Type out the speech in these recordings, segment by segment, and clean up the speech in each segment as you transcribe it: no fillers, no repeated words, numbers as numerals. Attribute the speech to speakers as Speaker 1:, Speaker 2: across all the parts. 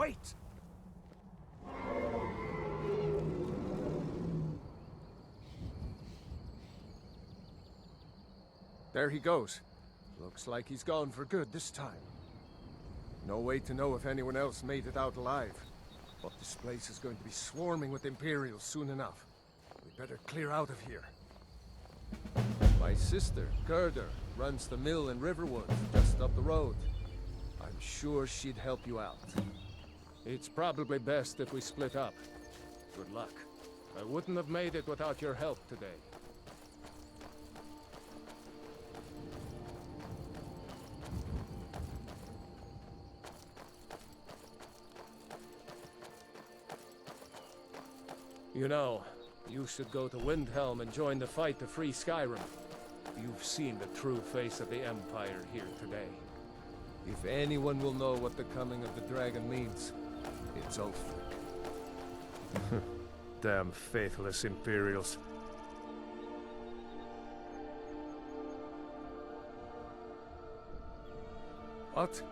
Speaker 1: Wait! There he goes. Looks like he's gone for good this time. No way to know if anyone else made it out alive. But this place is going to be swarming with Imperials soon enough. We better clear out of here. My sister, Gerda, runs the mill in Riverwood, just up the road. I'm sure she'd help you out. It's probably best if we split up. Good luck. I wouldn't have made it without your help today. You know, you should go to Windhelm and join the fight to free Skyrim. You've seen the true face of the Empire here today. If anyone will know what the coming of the dragon means, it's Ulfric. Damn faithless Imperials. What?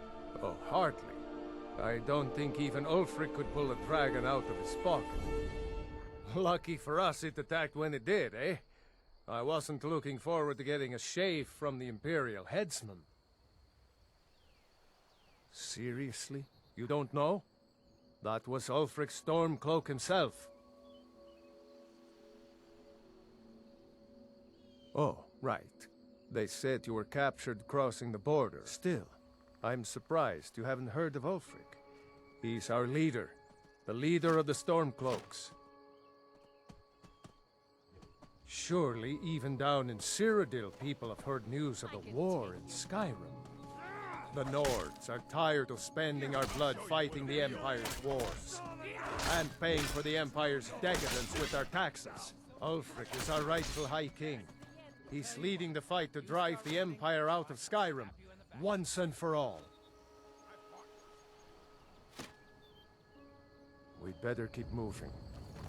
Speaker 1: Oh, hardly. I don't think even Ulfric could pull a dragon out of his pocket. Lucky for us it attacked when it did, eh? I wasn't looking forward to getting a shave from the Imperial headsman. Seriously? You don't know? That was Ulfric Stormcloak himself. Oh, right. They said you were captured crossing the border. Still, I'm surprised you haven't heard of Ulfric. He's our leader. The leader of the Stormcloaks. Surely, even down in Cyrodiil, people have heard news of the war in Skyrim. The Nords are tired of spending our blood fighting the Empire's wars, and paying for the Empire's decadence with our taxes. Ulfric is our rightful High King. He's leading the fight to drive the Empire out of Skyrim, once and for all. We'd better keep moving.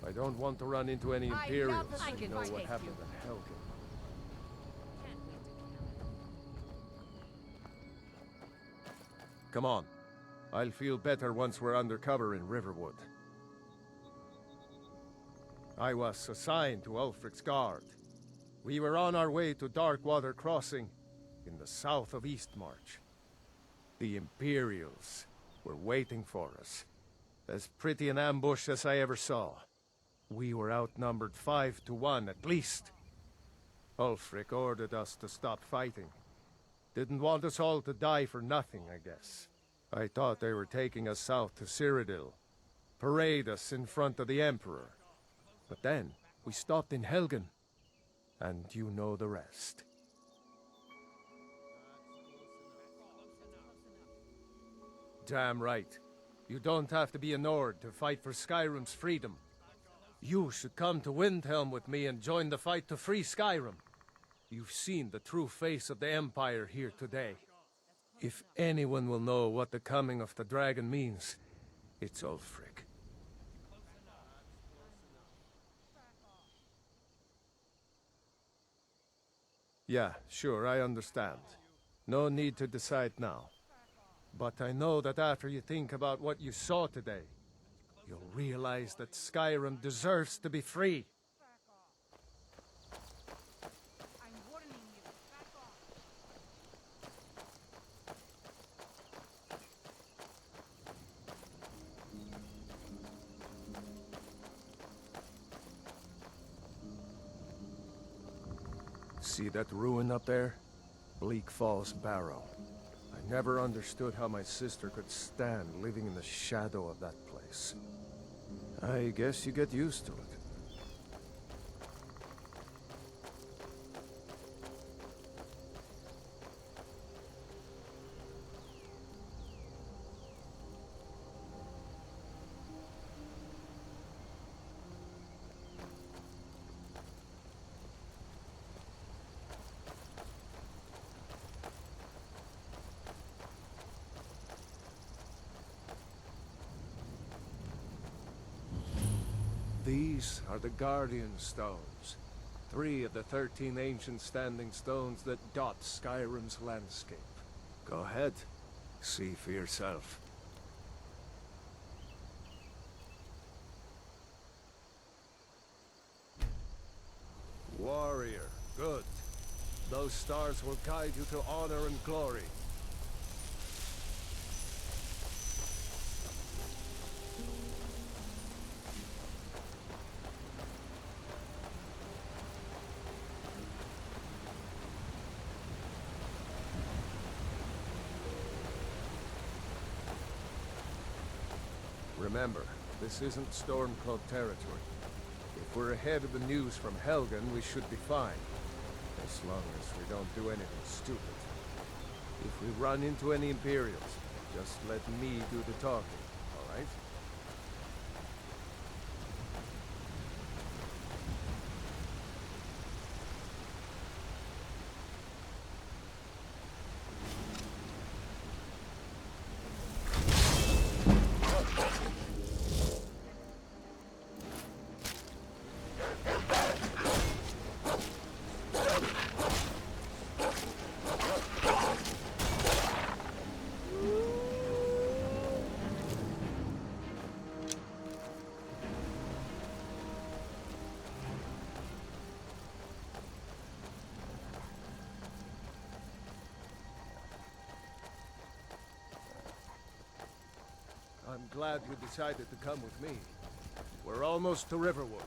Speaker 1: I don't want to run into any Imperials who know what happened at Helgen. Come on. I'll feel better once we're undercover in Riverwood. I was assigned to Ulfric's guard. We were on our way to Darkwater Crossing in the south of Eastmarch. The Imperials were waiting for us. As pretty an ambush as I ever saw. We were outnumbered 5 to 1 at least. Ulfric ordered us to stop fighting. Didn't want us all to die for nothing, I guess. I thought they were taking us south to Cyrodiil. Parade us in front of the Emperor. But then, we stopped in Helgen. And you know the rest. Damn right. You don't have to be a Nord to fight for Skyrim's freedom. You should come to Windhelm with me and join the fight to free Skyrim. You've seen the true face of the Empire here today. If anyone will know what the coming of the dragon means, it's Ulfric. Yeah, sure, I understand. No need to decide now. But I know that after you think about what you saw today, you'll realize that Skyrim deserves to be free. See that ruin up there? Bleak Falls Barrow. I never understood how my sister could stand living in the shadow of that place. I guess you get used to it. These are the Guardian Stones. 3 of the 13 ancient standing stones that dot Skyrim's landscape. Go ahead. See for yourself. Warrior, good. Those stars will guide you to honor and glory. Remember, this isn't Stormcloak territory. If we're ahead of the news from Helgen, we should be fine. As long as we don't do anything stupid. If we run into any Imperials, just let me do the talking, alright? I'm glad you decided to come with me. We're almost to Riverwood.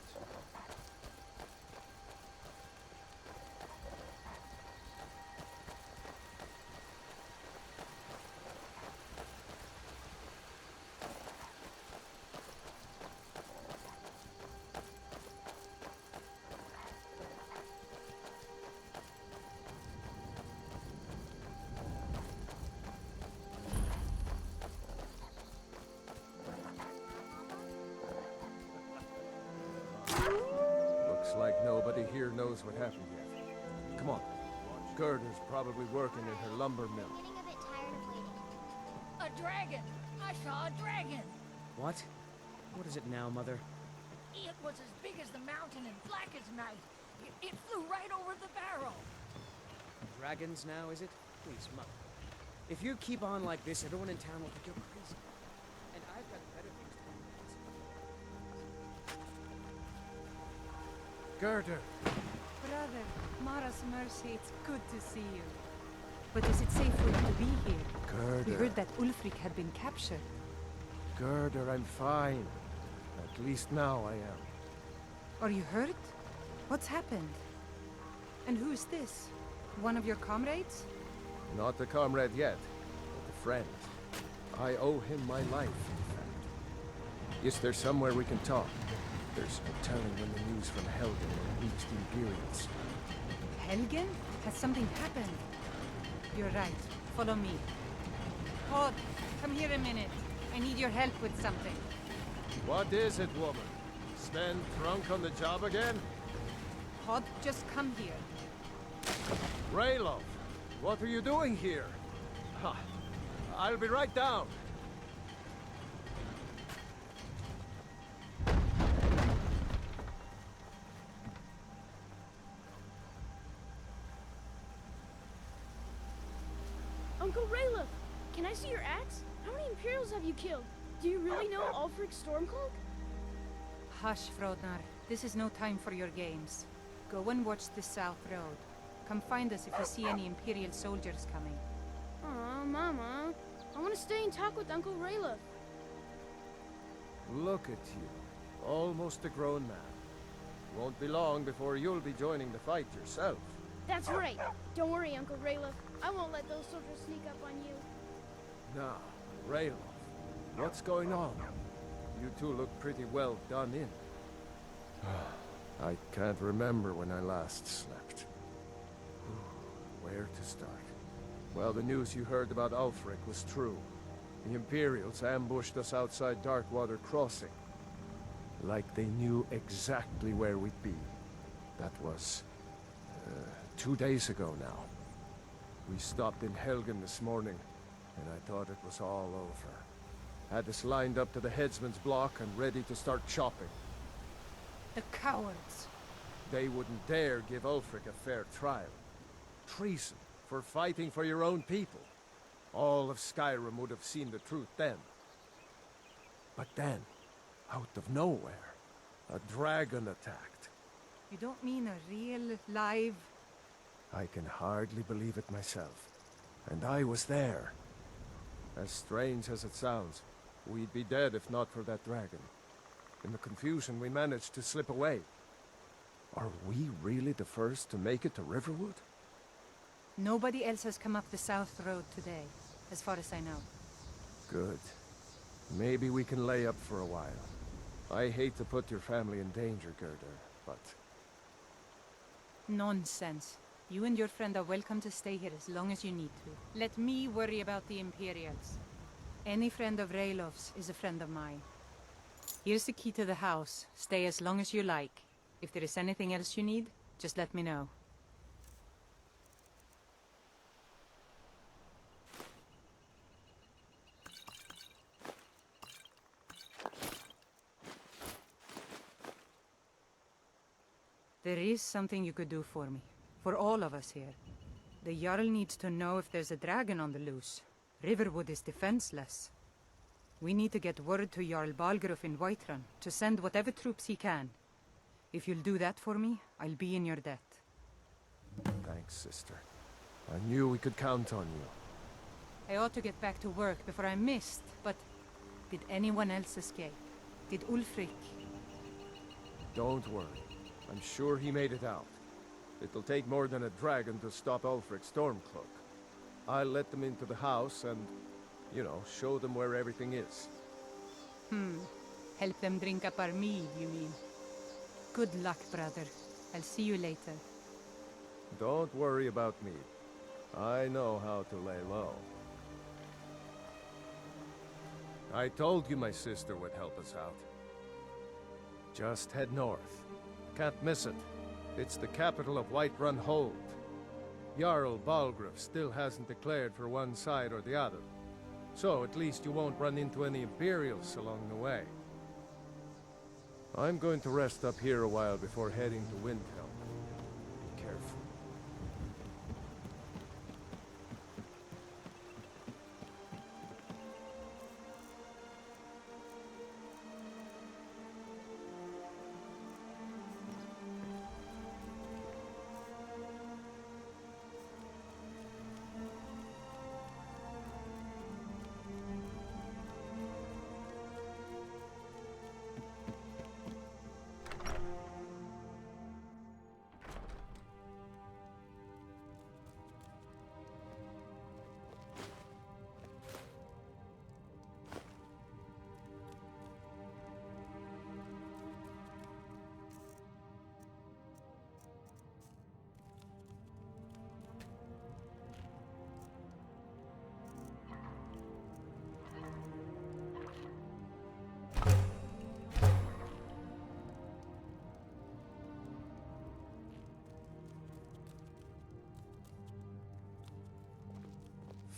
Speaker 1: Like nobody here knows what happened yet. Come on. Gerda's probably working in her lumber mill.
Speaker 2: I'm getting a bit tired of waiting.
Speaker 3: A dragon! I saw a dragon!
Speaker 4: What? What is it now, Mother?
Speaker 3: It was as big as the mountain and black as night. It flew right over the barrel.
Speaker 4: Dragons now, is it? Please, Mother. If you keep on like this, everyone in town will think you're crazy. And I've got better things to do.
Speaker 1: Gerda!
Speaker 5: Brother, Mara's mercy, it's good to see you. But is it safe for you to be here?
Speaker 1: Gerda.
Speaker 5: We heard that Ulfric had been captured.
Speaker 1: Gerda, I'm fine. At least now I am.
Speaker 5: Are you hurt? What's happened? And who is this? One of your comrades?
Speaker 1: Not a comrade yet, but a friend. I owe him my life, in fact. Is there somewhere we can talk? There's no telling when the news from Helgen will reach the Imperials.
Speaker 5: Helgen? Has something happened? You're right. Follow me. Hod, come here a minute. I need your help with something.
Speaker 1: What is it, woman? Stand drunk on the job again?
Speaker 5: Hod, just come here.
Speaker 1: Rayloff, what are you doing here? Ha! I'll be right down.
Speaker 6: Uncle Rayloff, can I see your axe? How many Imperials have you killed? Do you really know Ulfric's Stormcloak?
Speaker 5: Hush, Frodnar. This is no time for your games. Go and watch the South Road. Come find us if you see any Imperial soldiers coming.
Speaker 6: Aw, Mama. I want to stay and talk with Uncle Rayloff.
Speaker 1: Look at you. Almost a grown man. Won't be long before you'll be joining the fight yourself.
Speaker 6: That's right. Don't worry, Uncle Rayloff. I won't let those soldiers sneak up on you.
Speaker 1: Now, Rayloff, what's going on? You two look pretty well done in. I can't remember when I last slept. Where to start? Well, the news you heard about Ulfric was true. The Imperials ambushed us outside Darkwater Crossing. Like they knew exactly where we'd be. That was... 2 days ago now. We stopped in Helgen this morning, and I thought it was all over. Had us lined up to the headsman's block and ready to start chopping.
Speaker 5: The cowards.
Speaker 1: They wouldn't dare give Ulfric a fair trial. Treason for fighting for your own people. All of Skyrim would have seen the truth then. But then, out of nowhere, a dragon attacked.
Speaker 5: You don't mean a real, live...
Speaker 1: I can hardly believe it myself. And I was there. As strange as it sounds, we'd be dead if not for that dragon. In the confusion, we managed to slip away. Are we really the first to make it to Riverwood?
Speaker 5: Nobody else has come up the South Road today, as far as I know.
Speaker 1: Good. Maybe we can lay up for a while. I hate to put your family in danger, Gerda, but...
Speaker 5: Nonsense. You and your friend are welcome to stay here as long as you need to. Let me worry about the Imperials. Any friend of Raylof's is a friend of mine. Here's the key to the house. Stay as long as you like. If there is anything else you need, just let me know. There is something you could do for me. For all of us here. The Jarl needs to know if there's a dragon on the loose. Riverwood is defenseless. We need to get word to Jarl Balgruf in Whiterun to send whatever troops he can. If you'll do that for me, I'll be in your debt.
Speaker 1: Thanks, sister. I knew we could count on you.
Speaker 5: I ought to get back to work before I missed, but... Did anyone else escape? Did Ulfric?
Speaker 1: Don't worry. I'm sure he made it out. It'll take more than a dragon to stop Ulfric's Stormcloak. I'll let them into the house and, you know, show them where everything is.
Speaker 5: Help them drink up our mead, you mean? Good luck, brother. I'll see you later.
Speaker 1: Don't worry about me. I know how to lay low. I told you my sister would help us out. Just head north. Can't miss it. It's the capital of Whiterun Hold. Jarl Balgruf still hasn't declared for one side or the other. So at least you won't run into any Imperials along the way. I'm going to rest up here a while before heading to Windhelm. Be careful.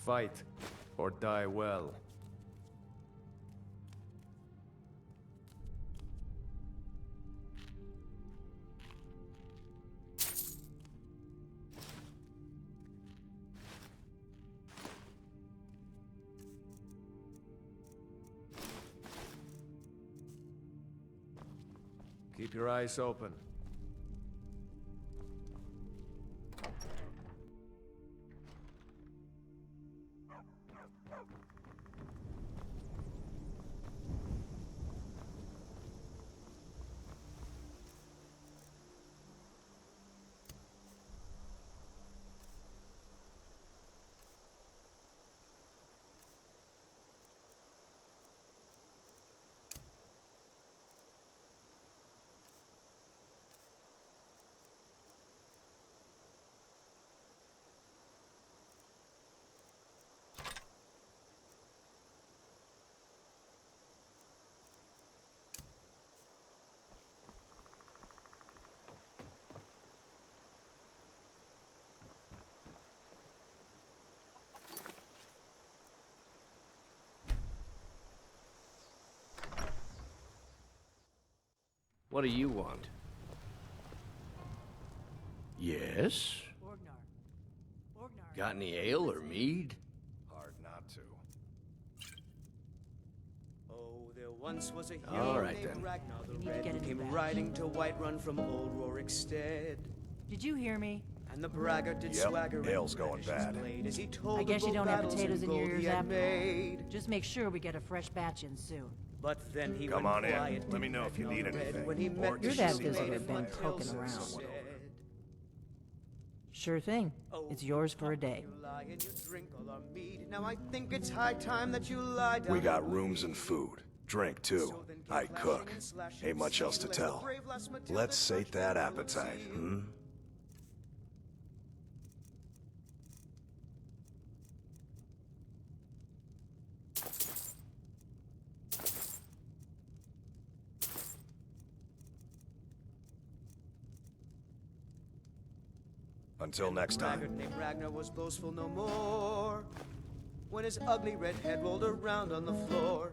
Speaker 1: Fight, or die well. Keep your eyes open.
Speaker 7: What do you want? Yes? Got any ale or mead?
Speaker 1: Hard not to. Oh, the
Speaker 4: There once was a
Speaker 7: All
Speaker 4: hero
Speaker 7: right,
Speaker 4: named
Speaker 7: then.
Speaker 4: Ragnar the
Speaker 8: You need to
Speaker 4: Red
Speaker 8: get
Speaker 4: who
Speaker 8: a new
Speaker 4: came
Speaker 8: badge.
Speaker 4: riding to Whiterun from old Rorikstead.
Speaker 8: Did you hear me?
Speaker 4: And the braggart did
Speaker 9: Yep,
Speaker 4: swagger and
Speaker 9: Hale's going
Speaker 4: brandish his
Speaker 9: bad.
Speaker 4: blade as he told
Speaker 8: I guess
Speaker 4: of
Speaker 8: you
Speaker 4: bold
Speaker 8: don't have
Speaker 4: battles
Speaker 8: potatoes
Speaker 4: and
Speaker 8: in your
Speaker 4: gold he
Speaker 8: ears
Speaker 4: had
Speaker 8: after all.
Speaker 4: made.
Speaker 8: Just make sure we get a fresh batch in soon.
Speaker 4: But then he
Speaker 9: Come
Speaker 4: went
Speaker 9: on in.
Speaker 4: quiet,
Speaker 9: Let me know if you need
Speaker 4: Ragnar the Red,
Speaker 9: anything.
Speaker 4: when he
Speaker 9: Or
Speaker 4: met
Speaker 9: did
Speaker 8: You're
Speaker 9: you
Speaker 8: that
Speaker 9: see
Speaker 8: visitor
Speaker 9: my
Speaker 8: been
Speaker 9: friend
Speaker 8: poking
Speaker 9: Hale
Speaker 8: around.
Speaker 9: someone over?
Speaker 8: Sure thing. It's yours for a day.
Speaker 4: You lie and you drink all our mead. Now I think it's high time that you lie down.
Speaker 9: We got rooms and food. Drink, too.
Speaker 4: So then came
Speaker 9: I
Speaker 4: flashing
Speaker 9: cook.
Speaker 4: and slashing,
Speaker 9: Ain't much else to
Speaker 4: seamless, the
Speaker 9: tell.
Speaker 4: brave lass Matilda
Speaker 9: Let's sate
Speaker 4: touched
Speaker 9: that
Speaker 4: the
Speaker 9: appetite,
Speaker 4: seal.
Speaker 9: hmm? Until next time.
Speaker 4: Braggart named Ragnar was boastful no more when his ugly red head rolled around on the floor.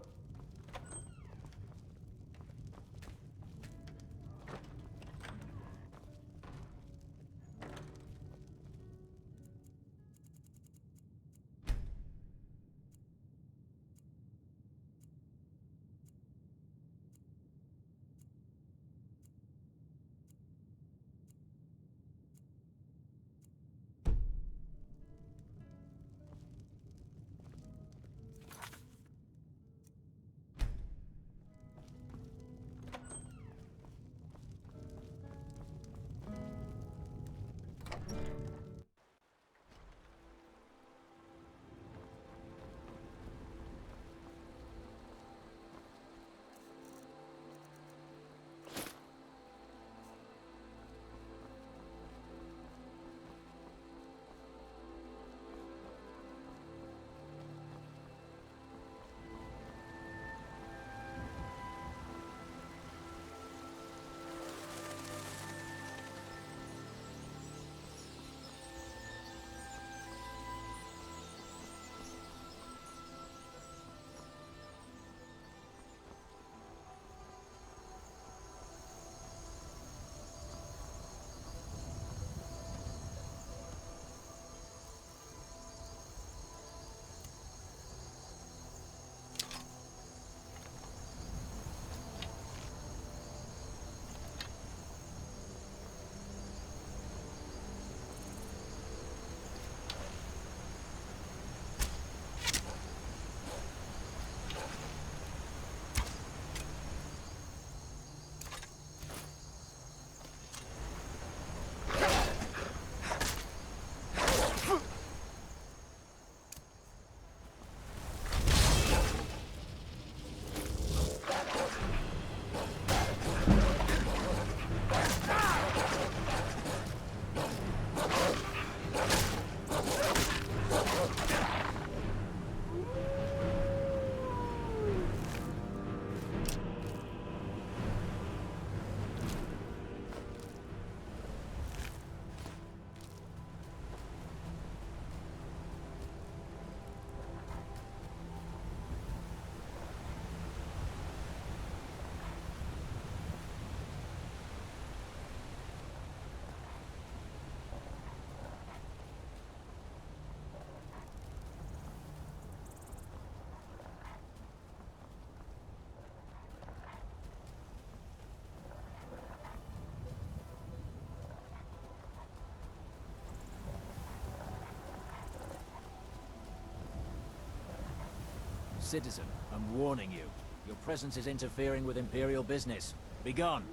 Speaker 10: Citizen, I'm warning you. Your presence is interfering with Imperial business. Be gone.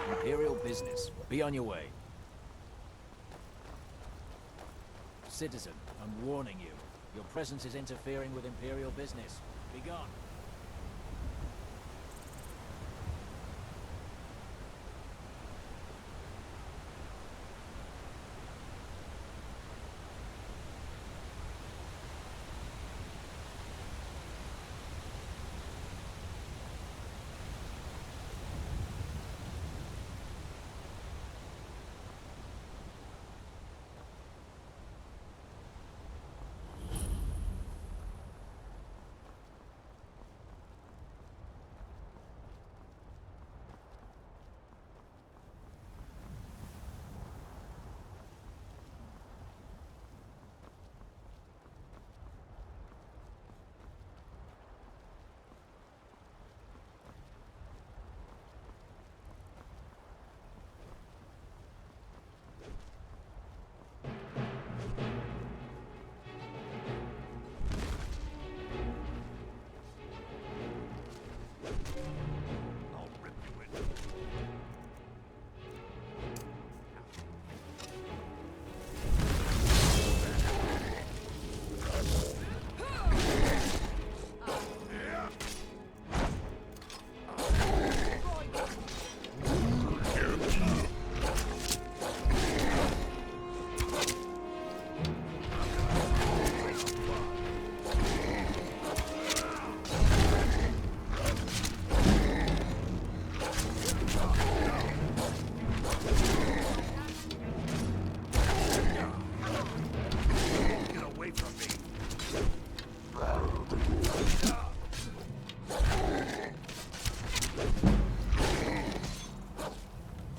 Speaker 10: Imperial business. Be on your way. Citizen, I'm warning you. Your presence is interfering with Imperial business. Be gone.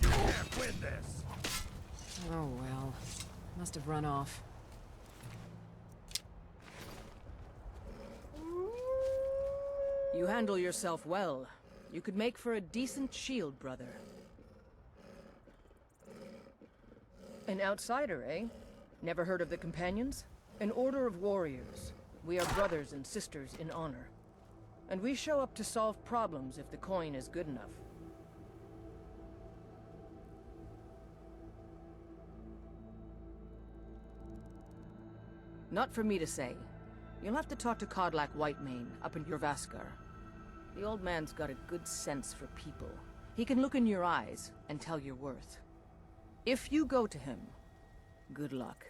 Speaker 1: You can't win this!
Speaker 8: Oh well. Must have run off.
Speaker 4: You handle yourself well. You could make for a decent shield, brother. An outsider, eh? Never heard of the Companions? An order of warriors. We are brothers and sisters in honor. And we show up to solve problems if the coin is good enough. Not for me to say. You'll have to talk to Kodlak Whitemane up in Jorvaskar. The old man's got a good sense for people. He can look in your eyes and tell your worth. If you go to him, good luck.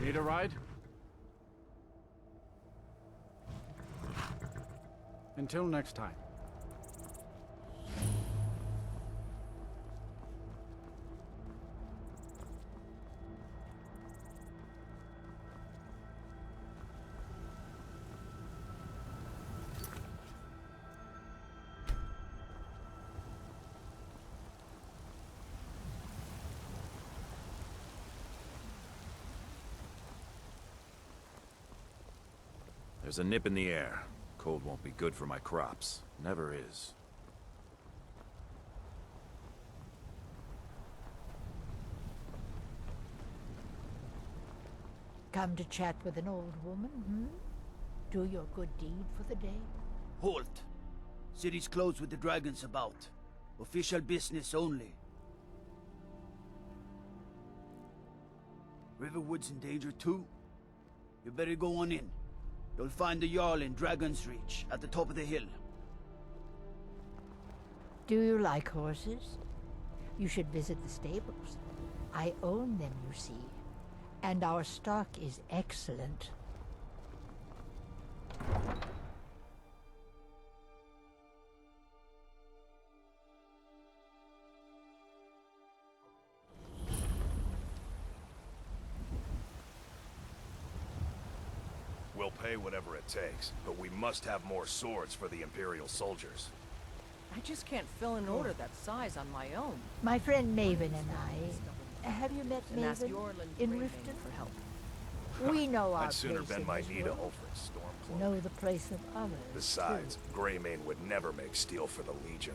Speaker 7: Need a ride? Until next time.
Speaker 9: There's a nip in the air. Cold won't be good for my crops. Never is.
Speaker 11: Come to chat with an old woman, hmm? Do your good deed for the day?
Speaker 12: Halt! City's closed with the dragons about. Official business only. Riverwood's in danger too? You better go on in. You'll find the Jarl in Dragon's Reach, at the top of the hill.
Speaker 11: Do you like horses? You should visit the stables. I own them, you see. And our stock is excellent.
Speaker 9: We'll pay whatever it takes, but we must have more swords for the Imperial soldiers.
Speaker 4: I just can't fill an order that size on my own.
Speaker 11: My friend Maven and I... Have you met
Speaker 4: And ask
Speaker 11: Maven
Speaker 4: Yorland
Speaker 11: in
Speaker 4: Greymane
Speaker 11: Riften?
Speaker 4: for help.
Speaker 11: We know our
Speaker 9: I'd sooner
Speaker 11: place
Speaker 9: bend
Speaker 11: in
Speaker 9: my
Speaker 11: this
Speaker 9: knee to
Speaker 11: world.
Speaker 9: Ulfric's Stormcloak.
Speaker 11: Know the place of others,
Speaker 9: Besides,
Speaker 11: too.
Speaker 9: Greymane would never make steel for the Legion.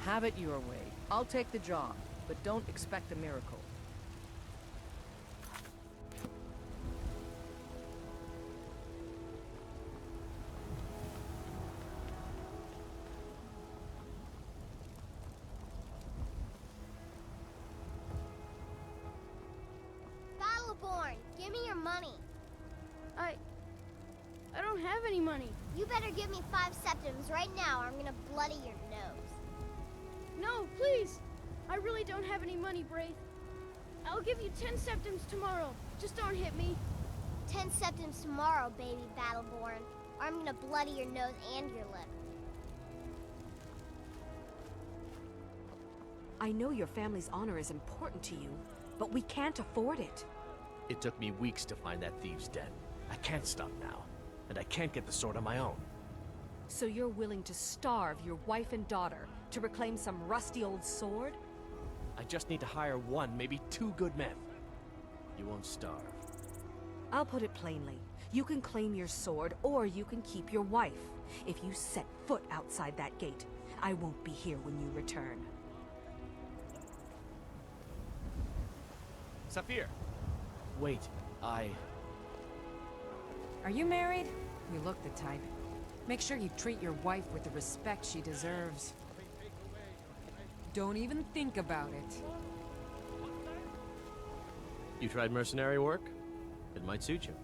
Speaker 4: Have it your way. I'll take the job, but don't expect a miracle.
Speaker 2: Battleborn, give me your money.
Speaker 6: I don't have any money.
Speaker 2: You better give me 5 septims right now or I'm gonna bloody your nose.
Speaker 6: No, please. I really don't have any money, Braith. I'll give you 10 septims tomorrow. Just don't hit me.
Speaker 2: 10 septims tomorrow, baby Battleborn, or I'm gonna bloody your nose and your lip.
Speaker 13: I know your family's honor is important to you, but we can't afford it.
Speaker 10: It took me weeks to find that thieves' den. I can't stop now, and I can't get the sword on my own.
Speaker 13: So you're willing to starve your wife and daughter to reclaim some rusty old sword?
Speaker 10: I just need to hire one, maybe 2 good men. You won't starve.
Speaker 13: I'll put it plainly. You can claim your sword, or you can keep your wife. If you set foot outside that gate, I won't be here when you return.
Speaker 10: Saphir! Wait,
Speaker 8: Are you married? You look the type. Make sure you treat your wife with the respect she deserves. Don't even think about it.
Speaker 14: You tried mercenary work? It might suit you.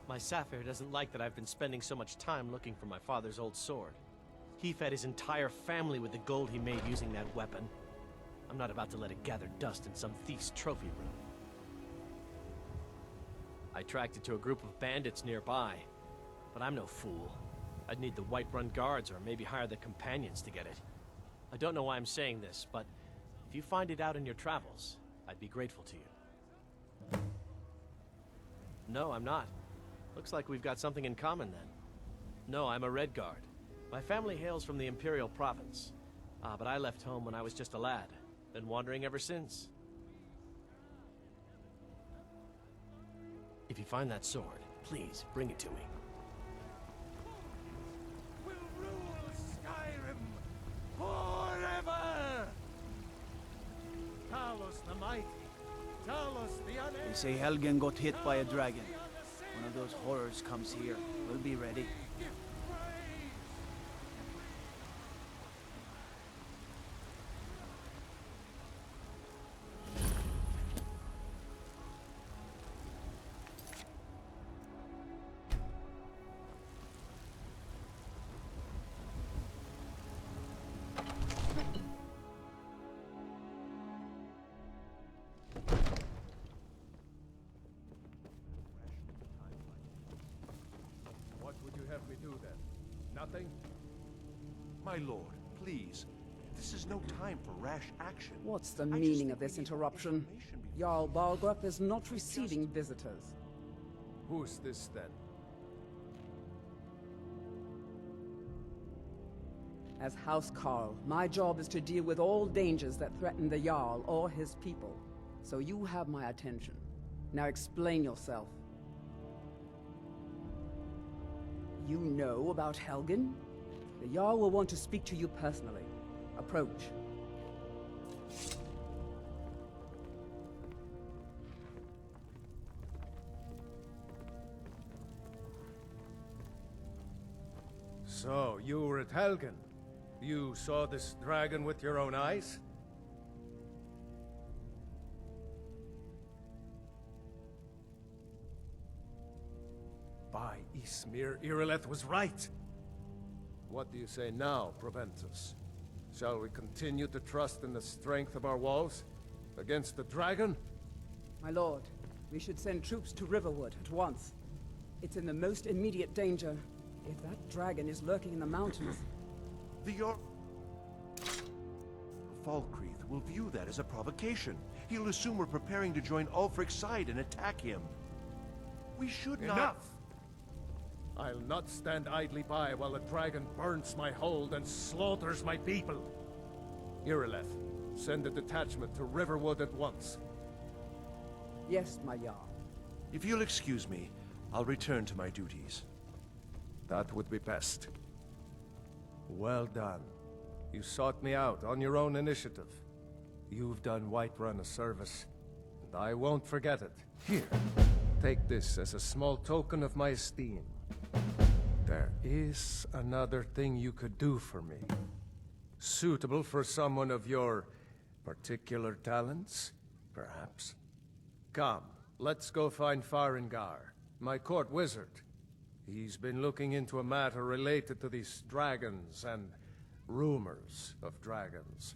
Speaker 14: My Sapphire doesn't like that I've been spending so much time looking for my father's old sword. He fed his entire family with the gold he made using that weapon. I'm not about to let it gather dust in some thief's trophy room. I tracked it to a group of bandits nearby, but I'm no fool. I'd need the Whiterun guards or maybe hire the companions to get it. I don't know why I'm saying this, but if you find it out in your travels, I'd be grateful to you. No, I'm not. Looks like we've got something in common then. No, I'm a Red Guard. My family hails from the Imperial Province. But I left home when I was just a lad. Been wandering ever since. If you find that sword, please bring it to me.
Speaker 1: We'll rule Skyrim forever! Talos the mighty, Talos the unable.
Speaker 12: They say Helgen got hit by a dragon. One of those horrors comes here. We'll be ready.
Speaker 1: What would you have me do then? Nothing?
Speaker 15: My lord, please. This is no time for rash action.
Speaker 16: What's the meaning of this interruption? Jarl Balgruf is not receiving visitors.
Speaker 1: Who's this then?
Speaker 16: As House Carl, my job is to deal with all dangers that threaten the Jarl or his people. So you have my attention. Now explain yourself. You know about Helgen? The Jarl will want to speak to you personally. Approach.
Speaker 1: So, you were at Helgen? You saw this dragon with your own eyes? By Ysmir, Irileth was right! What do you say now, Proventus? Shall we continue to trust in the strength of our walls? Against the dragon?
Speaker 16: My lord, we should send troops to Riverwood at once. It's in the most immediate danger. If that dragon is lurking in the mountains...
Speaker 15: The Jarl... Falkreath will view that as a provocation. He'll assume we're preparing to join Ulfric's side and attack him. We should not...
Speaker 1: Enough! I'll not stand idly by while the dragon burns my hold and slaughters my people. Irileth, send a detachment to Riverwood at once.
Speaker 16: Yes, my Jarl.
Speaker 15: If you'll excuse me, I'll return to my duties.
Speaker 1: That would be best. Well done. You sought me out on your own initiative. You've done Whiterun a service, and I won't forget it. Here, take this as a small token of my esteem. There is another thing you could do for me. Suitable for someone of your particular talents, perhaps. Come, let's go find Farengar, my court wizard. He's been looking into a matter related to these dragons and rumors of dragons.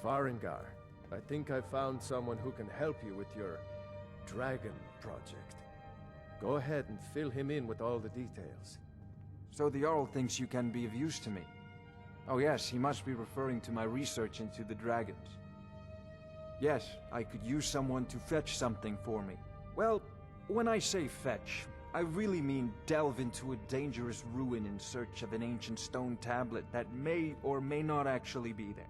Speaker 1: Farengar, I think I found someone who can help you with your dragon project. Go ahead and fill him in with all the details.
Speaker 17: So the Jarl thinks you can be of use to me. Oh yes, he must be referring to my research into the dragons. Yes, I could use someone to fetch something for me. Well, when I say fetch, I really mean delve into a dangerous ruin in search of an ancient stone tablet that may or may not actually be there.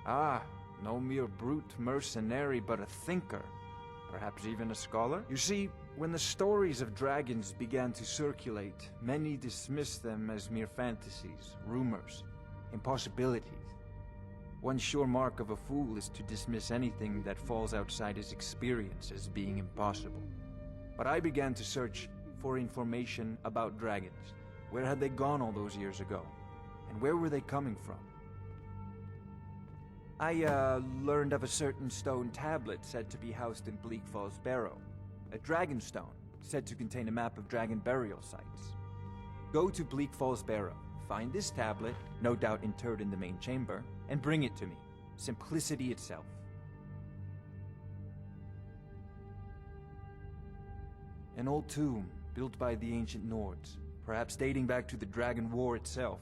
Speaker 17: Ah, no mere brute mercenary, but a thinker. Perhaps even a scholar? You see, when the stories of dragons began to circulate, many dismissed them as mere fantasies, rumors, impossibilities. One sure mark of a fool is to dismiss anything that falls outside his experience as being impossible. But I began to search for information about dragons. Where had they gone all those years ago? And where were they coming from? I learned of a certain stone tablet said to be housed in Bleak Falls Barrow. A dragon stone, said to contain a map of dragon burial sites. Go to Bleak Falls Barrow, find this tablet, no doubt interred in the main chamber, and bring it to me. Simplicity itself. An old tomb, built by the ancient Nords, perhaps dating back to the Dragon War itself.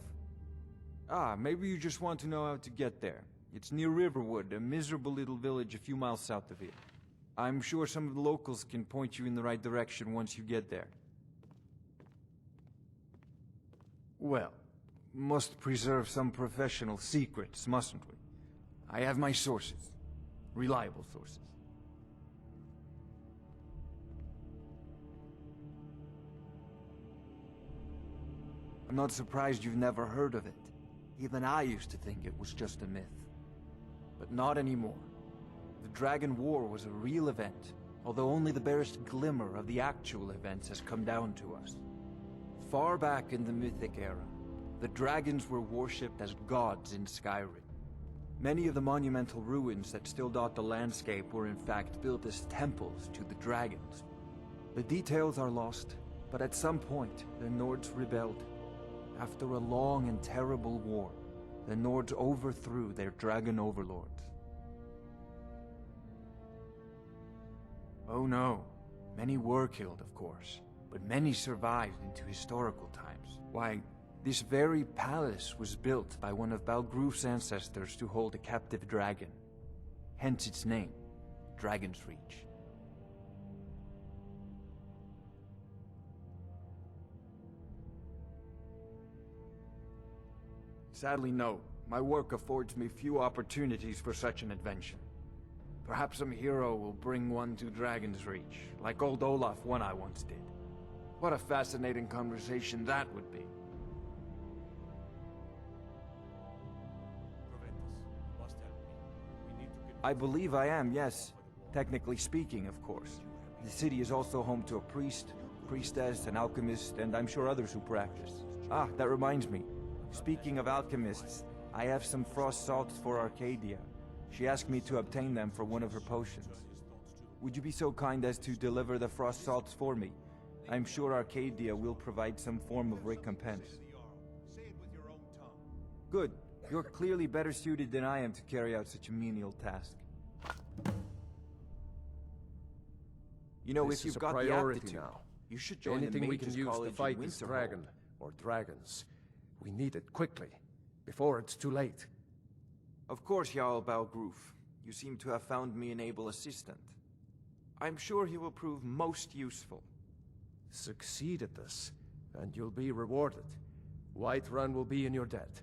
Speaker 17: Ah, maybe you just want to know how to get there. It's near Riverwood, a miserable little village a few miles south of here. I'm sure some of the locals can point you in the right direction once you get there. Well, must preserve some professional secrets, mustn't we? I have my sources. Reliable sources. I'm not surprised you've never heard of it. Even I used to think it was just a myth. But not anymore. The Dragon War was a real event, although only the barest glimmer of the actual events has come down to us. Far back in the Mythic era, the dragons were worshipped as gods in Skyrim. Many of the monumental ruins that still dot the landscape were in fact built as temples to the dragons. The details are lost, but at some point, the Nords rebelled. After a long and terrible war, the Nords overthrew their dragon overlords. Oh no, many were killed, of course, but many survived into historical times. Why, this very palace was built by one of Balgruf's ancestors to hold a captive dragon. Hence its name, Dragon's Reach. Sadly, no. My work affords me few opportunities for such an adventure. Perhaps some hero will bring one to Dragon's Reach, like old Olaf one I once did. What a fascinating conversation that would be. I believe I am, yes. Technically speaking, of course. The city is also home to a priest, priestess, an alchemist, and I'm sure others who practice. Ah, that reminds me. Speaking of alchemists, I have some frost salts for Arcadia. She asked me to obtain them for one of her potions. Would you be so kind as to deliver the frost salts for me? I'm sure Arcadia will provide some form of recompense. Good. You're clearly better suited than I am to carry out such a menial task. You know, if you've got the aptitude, now. You should join
Speaker 1: anything
Speaker 17: the
Speaker 1: we can use to fight this dragon, or dragons. We need it quickly, before it's too late.
Speaker 17: Of course, Jarl Balgruf. You seem to have found me an able assistant. I'm sure he will prove most useful.
Speaker 1: Succeed at this, and you'll be rewarded. Whiterun will be in your debt.